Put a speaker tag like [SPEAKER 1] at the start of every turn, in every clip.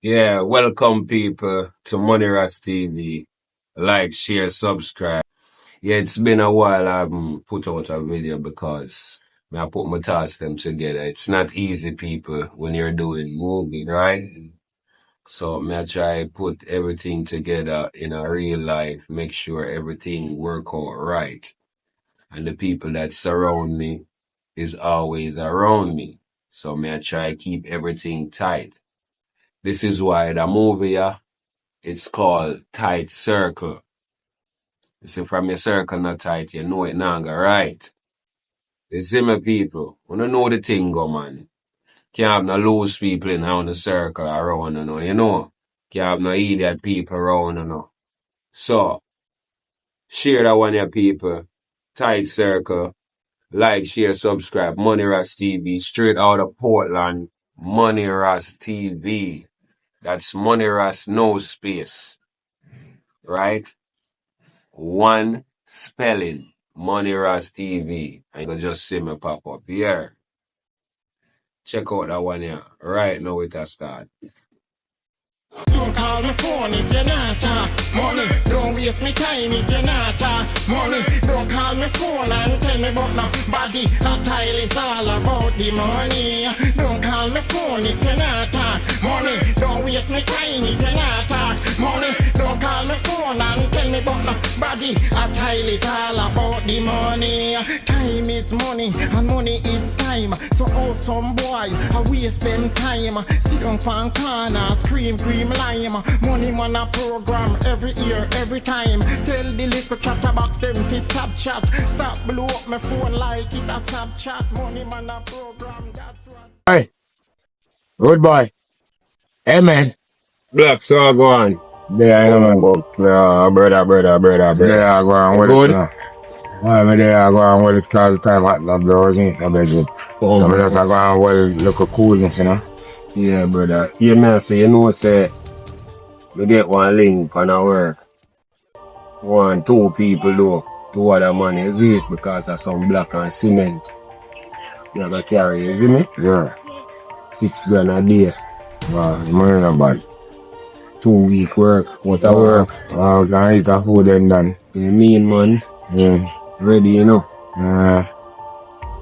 [SPEAKER 1] Yeah, welcome people to MoneyRasTV. Like, share, subscribe. Yeah, it's been a while I haven't put out a video because I put my thoughts them together. It's not easy, people, when you're doing movie, right? So I try put everything together in a real life, make sure everything work out right. And the people that surround me is always around me. So I try keep everything tight. This is why the movie, it's called Tight Circle. You see, from your circle not tight, you know it not go right. You see me, people? You don't know the thing go, man. Can't have no loose people in the circle around, you know. Can't have no idiot people around, So, share that one, your people. Tight Circle. Like, share, subscribe. MoneyRasTV. Straight out of Portland. MoneyRasTV. That's MoneyRas, no space. Right? One spelling, MoneyRasTV. And you can just see me pop up here. Check out that one here. Right now it has start.
[SPEAKER 2] Don't call my phone if you're not money. Don't waste me time if you're not money. Don't call my phone and tell me about no body. A tile is all about the money. Don't call my phone if you're not money. Don't waste me time if you're not money. Don't call my phone and tell me about no body. A tile is all about the money. Time is money and money is time. So oh some boy I waste them time. Sit down pan corner, scream lime. Money man a program every year, every time. Tell the little chatterbox them fi stop chat. Stop blow up my phone like it a Snapchat. Money man a program, that's what.
[SPEAKER 3] Hey, good boy. Hey, man.
[SPEAKER 1] Black, so go on.
[SPEAKER 3] There I am, man.
[SPEAKER 1] Brother.
[SPEAKER 3] There I go on with
[SPEAKER 1] Good?
[SPEAKER 3] it now. I'm there I go on with it cause the time hot enough doors in the bedroom.
[SPEAKER 1] Oh,
[SPEAKER 3] So I just go on with it, look of coolness, you know.
[SPEAKER 1] yeah, brother. Yeah, man, so you know, say, we get one link on our work. One, two people do. Two other money, is it? Because of some black and cement. You gotta carry, you see me?
[SPEAKER 3] Yeah.
[SPEAKER 1] 6 grand a day.
[SPEAKER 3] Well, money not bad.
[SPEAKER 1] 2 week work. What a work.
[SPEAKER 3] I can eat a food and done.
[SPEAKER 1] You mean, man?
[SPEAKER 3] Yeah.
[SPEAKER 1] Ready, you know?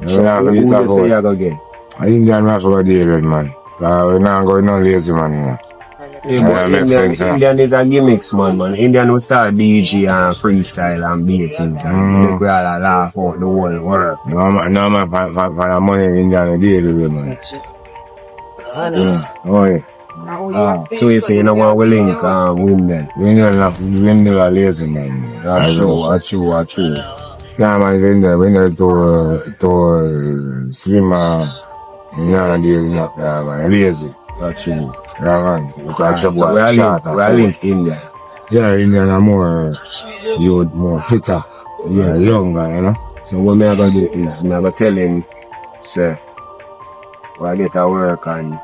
[SPEAKER 3] So
[SPEAKER 1] who
[SPEAKER 3] eat a
[SPEAKER 1] you say
[SPEAKER 3] food.
[SPEAKER 1] you go get?
[SPEAKER 3] Indian man for a deal with, man. We're not going no lazy, man, you know.
[SPEAKER 1] Yeah, but Indian is a gimmicks, man. Indian will start DJ and freestyle and beat things and make we all laugh out the whole world.
[SPEAKER 3] No, man, for the money Indian deal with, man. Oh, yeah.
[SPEAKER 1] So you say you don't want to link women?
[SPEAKER 3] Windmill are lazy, man.
[SPEAKER 1] That's true.
[SPEAKER 3] Yeah, man, when they to swim, you know, dealing up there, man, lazy.
[SPEAKER 1] That's true.
[SPEAKER 3] Yeah, man.
[SPEAKER 1] So we are link India.
[SPEAKER 3] Yeah, Indian are more, more fitter. Yeah, younger, you know.
[SPEAKER 1] So what me gonna do is me gonna tell him, say, we get to work and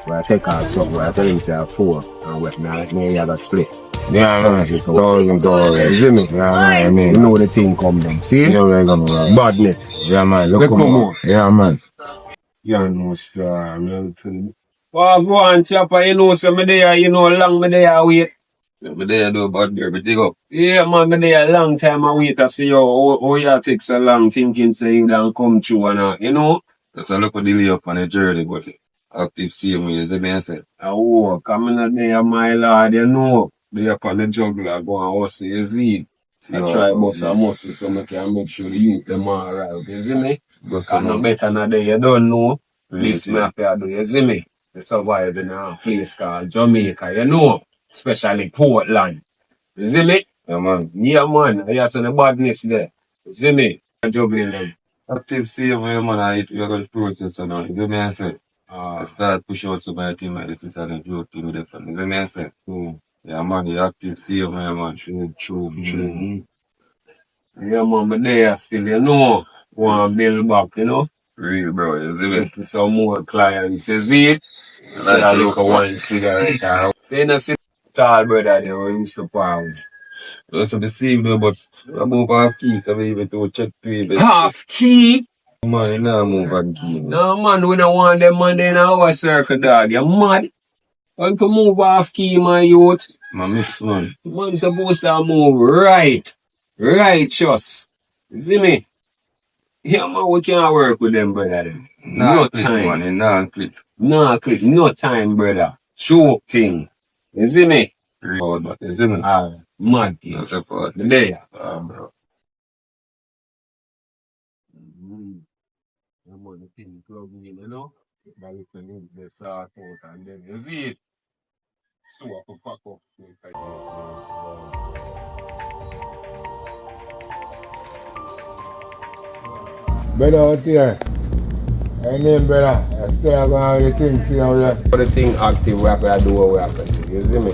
[SPEAKER 1] we take out something. I tell him say 4 and what me and you split.
[SPEAKER 3] Yeah, man, $1,000.
[SPEAKER 1] You see me?
[SPEAKER 3] Yeah, man, I mean.
[SPEAKER 1] You know the thing come down. See?
[SPEAKER 3] Yeah, we're gonna
[SPEAKER 1] Badness.
[SPEAKER 3] Yeah, man, look
[SPEAKER 1] Let's come on.
[SPEAKER 3] Yeah, man.
[SPEAKER 1] You know, star, man. Well, go on, chopper, you know, so me there, you know, long me there wait.
[SPEAKER 4] Me there do about there, but dig up.
[SPEAKER 1] Yeah, man, me there a long time I wait to see how you take so long thinking say you don't come through and you know?
[SPEAKER 4] That's a look of delay up on the journey, but active same way, is the man said.
[SPEAKER 1] I walk, coming out there, my lord, you know. They up on the juggler, go and hustle, you see. I try bust a muscle so I can make sure the youth them all right, you see me? I'm no better than that, you don't know. This me have to do, you see me? They survive in a place called Jamaica, you know? Especially Portland. You see me?
[SPEAKER 4] Yeah, man.
[SPEAKER 1] Yeah, man. You see the badness there. You see me? Juggling them.
[SPEAKER 4] Active same way, man. I hit, we are going to process now. You see me, I said. I start push out some of the thing like this is an growth thing with them. You see me, I said. Yeah, man, the active same way, man. True.
[SPEAKER 1] Yeah, man, but they are still, you know, want to build back, you know?
[SPEAKER 4] Real, bro. You see me?
[SPEAKER 1] Get some more clients. You see it? You see that look of one cigarette. See, you know, see tall brother there we used to power.
[SPEAKER 4] That's the same though, but I move half key, so we even to check people.
[SPEAKER 1] Half key?
[SPEAKER 4] Man, you know, move on key.
[SPEAKER 1] No, man, we don't want them man in our circle, dog. You're mad. Want to move off key, my youth.
[SPEAKER 4] I miss man.
[SPEAKER 1] Man supposed to move right. Righteous. See me? Yeah, man, we can't work with them, brother. No
[SPEAKER 4] Click,
[SPEAKER 1] time.
[SPEAKER 4] man. Nah, click.
[SPEAKER 1] No click. No time, brother. Show thing. You see me?
[SPEAKER 4] But you see me?
[SPEAKER 1] Mad thing.
[SPEAKER 4] That's a part.
[SPEAKER 1] There.
[SPEAKER 4] Bro.
[SPEAKER 1] I'm on the thing plug in, you know? But we can need the sort out and then you see it. So I can fuck up.
[SPEAKER 3] Better out here. I mean, brother, I still have all the things here.
[SPEAKER 1] For the thing active, we have to do what we have to do. You see me?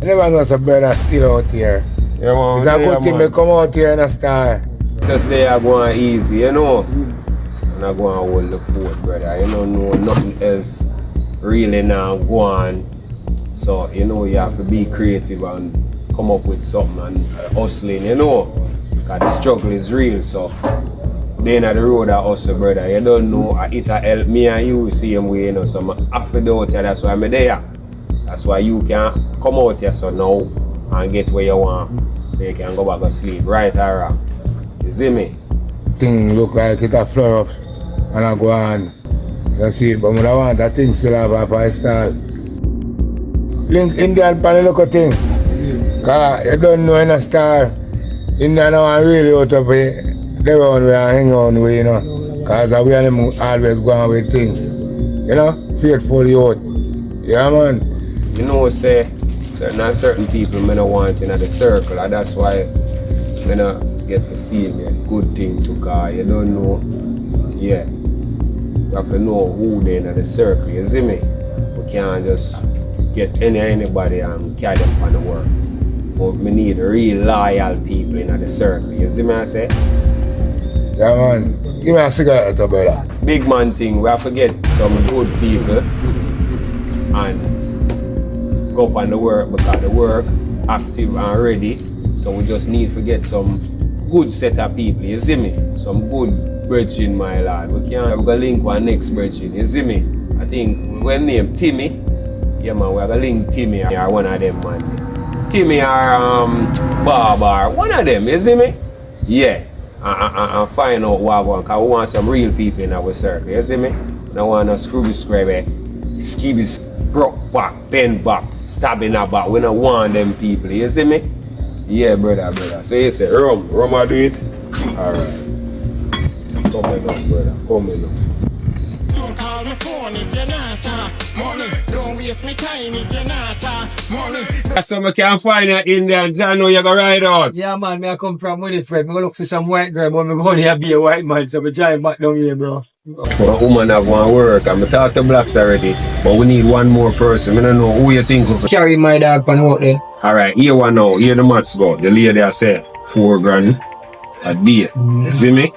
[SPEAKER 3] I never know so brother still out here.
[SPEAKER 1] Yeah, man.
[SPEAKER 3] It's a good thing they come out here and a star.
[SPEAKER 1] Just they are going easy, you know? And I go and hold the fort, brother. You don't know nothing else really now go on. So, you know, you have to be creative and come up with something and hustling, you know? Because the struggle is real, so. Then at the road I hustle, brother. You don't know, it help me and you same way, you know. So I have to do it, that's why I'm there. That's why you can come out here so now and get where you want. So you can go back and sleep, right or wrong. You see me?
[SPEAKER 3] Thing look like it a flare up and I go on. You see it, but I want that thing still have a 5-star. Link Indian pan the local thing. Cause you don't know in a star. Indian now really out of it. They want to hang on with, you know. Cause we are them always going with things. You know? Faithful youth. Yeah man.
[SPEAKER 1] You know say certain people I don't want in the circle, and that's why I don't get to see a good thing to cause you don't know. Yeah. You have to know who they in the circle, you see me? We can't just get anybody and carry them on the work. But we need real loyal people in the circle, you see me I say?
[SPEAKER 3] Yeah man. Give me a cigarette, brother.
[SPEAKER 1] Big man thing, we have to get some good people and go up on the work because the work active and ready. So we just need to get some good set of people, you see me? Some good brethren, my lad. We can't go link one next brethren, you see me? I think we name Timmy. Yeah man, we're gonna link Timmy or one of them man. Timmy or Barber, one of them, you see me? Yeah. And find out what we want, because we want some real people in our circle, you see me? We don't want no screwy scrabby, skibby, broke back, bend back, stabbing a back. We don't want them people, you see me? Yeah, brother. So you say, rum I do it? Alright. Coming up, brother, coming up.
[SPEAKER 2] Don't call my phone if you're not money. Don't waste me time if you're not money.
[SPEAKER 1] So I can find you in there, John, know you go ride out.
[SPEAKER 5] Yeah, man, me I come from MoneyRasTV. Me go look for some white girl, but me go here be a white man, so me drive back down here, bro.
[SPEAKER 1] A woman have one work, and I talk to blacks already, but we need one more person. I don't know who you think of.
[SPEAKER 5] Carry my dog on out there.
[SPEAKER 1] Alright, here one now, here the maths go. The lady I said, 4 grand a day. See me?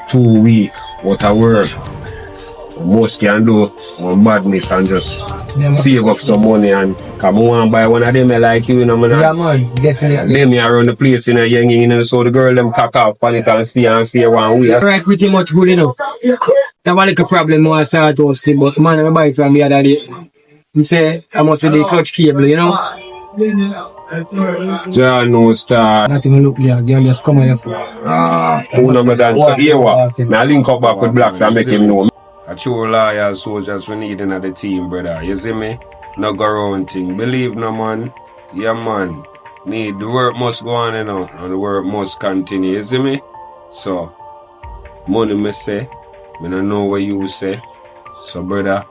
[SPEAKER 1] 2 weeks, what a work. Most can do one badness and just save up some money and come on buy one of them like you, you know, man.
[SPEAKER 5] Yeah, man, definitely.
[SPEAKER 1] Them here around the place in a young, you know, so the girl them cock off on it and stay one way.
[SPEAKER 5] Right, pretty much good enough. That was like a problem when I started hosting, but man, I buy it from the other day. You say, I must have the clutch cable, you know?
[SPEAKER 1] John no star.
[SPEAKER 5] Not even look there, they just come here.
[SPEAKER 1] Who number dance? So here what? I link up back with blacks and make him know. A true loyal soldiers we need in the team, brother. You see me? No go around thing. Believe no man. Yeah man. The work must go on, you know, and the work must continue. You see me? So money me say, I don't know what you say. So brother,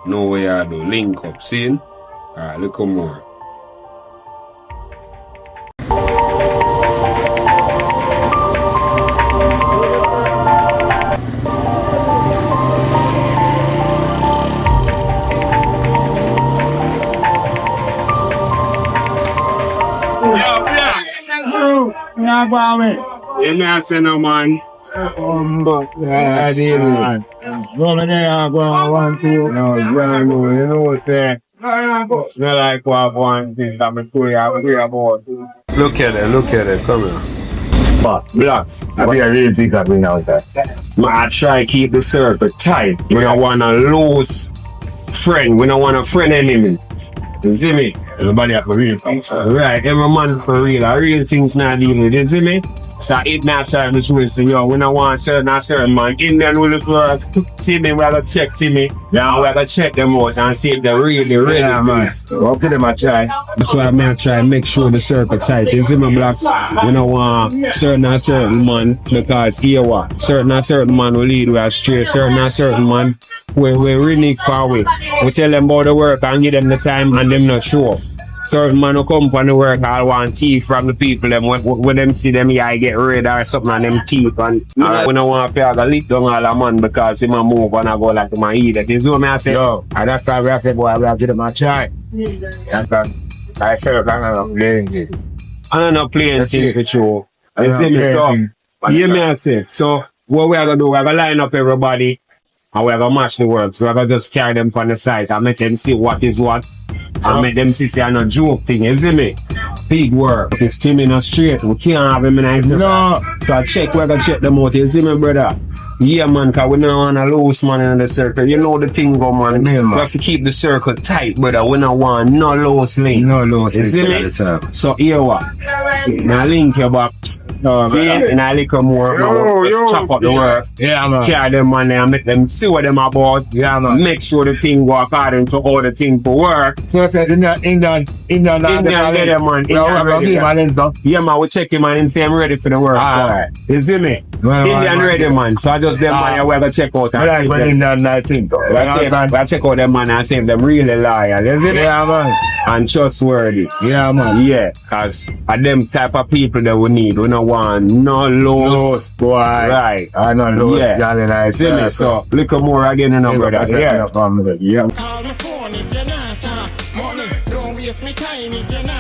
[SPEAKER 1] know what you do. Link up, see? Alright, look more.
[SPEAKER 3] Nah, boy, me.
[SPEAKER 1] You may say no man.
[SPEAKER 3] But I did man. Go me there, go on 1, 2.
[SPEAKER 1] No, John, no, you know what say. Not like what one thing that me story I agree about. Look at it, come here. But blacks,
[SPEAKER 3] I be a real big up in out there.
[SPEAKER 1] I try keep the circle tight. We don't wanna lose friend. We don't want a friend enemy. You see me?
[SPEAKER 3] Everybody have a real
[SPEAKER 1] Right, every man for real. A real things not dealing. You see me? So it not time to say, yo, we don't want certain man. Indian will work. See me, we gotta check, see me. Yeah, we gotta check them out and see if they're really ready. Yeah, man. Okay, them I try. That's why I'm gonna try and make sure the circle tight. You see me, blacks? We don't want certain man because here what? Certain man will lead us straight. Certain man we really far away. We tell them about the work and give them the time and them not sure. Certain man who come from the work, I want teeth from the people. Them when them see them, yeah, I get rid or something on them teeth. And right. When I want to feel I lick down all the man because he might move and I go like to my eat it. You see what I say? Yo, and that's why I say, boy, I will give them a try. I say, I'm not playing it. I'm not playing things with you. You see me? So, you hear me I say? So, what we are going to do, we're going to line up everybody and we're going to match the work. So, we're going to just carry them from the side and make them see what is what. And make them see I'm not joke thing, you see me? Big work. If Tim in a straight, we can't have him in a circle. No. So I check, we're gonna check them out, you see me, brother? Yeah, man, because we don't want to lose man in the circle. You know the thing go, man. Yeah, man. We have to keep the circle tight, brother. We don't want no loose link. No loose link. You see me? So here what? Now link your back. No, see, and I little more. Just chop up the work. Yeah, man. Carry them on there and make them see what them about. Yeah, man. Make sure the thing go according to all the thing for work. So I said, Indian, man. Yeah, man, we check him and him say I'm ready for the work. Alright. You see me? Indian ready, man. So I just them man we're gonna check out and see them. Indian, I think. I check out them man and see if them really loyal. You see me? Yeah, man. And trustworthy. Yeah, man. Yeah, cause of them type of people that we need. We don't want no loose boy. Right. I know loose. Yeah. See me? So look more again, you know, brother. Yeah.
[SPEAKER 2] Call my phone if you're not money. Don't waste my time if you're not.